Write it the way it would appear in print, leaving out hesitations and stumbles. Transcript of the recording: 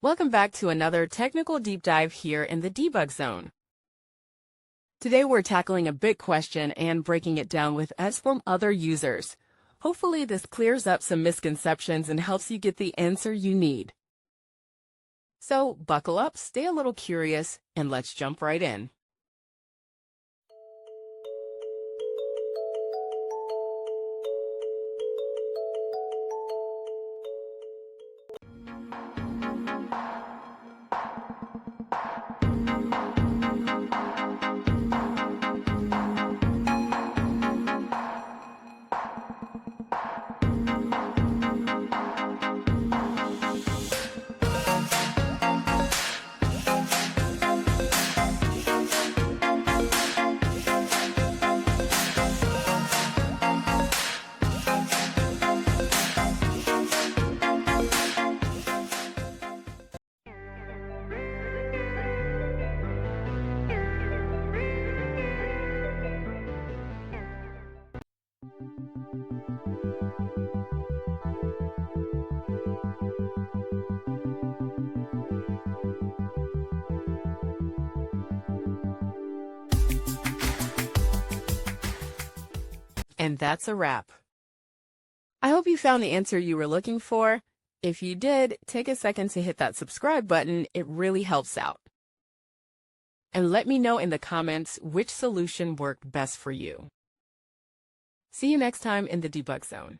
Welcome back to another technical deep dive here in the debug zone. Today we're tackling a big question and breaking it down with us from other users. Hopefully this clears up some misconceptions and helps you get the answer you need. So buckle up, stay a little curious, and let's jump right in. And that's a wrap. I hope you found the answer you were looking for. If you did, take a second to hit that subscribe button. It really helps out. And let me know in the comments which solution worked best for you. See you next time in the debug zone.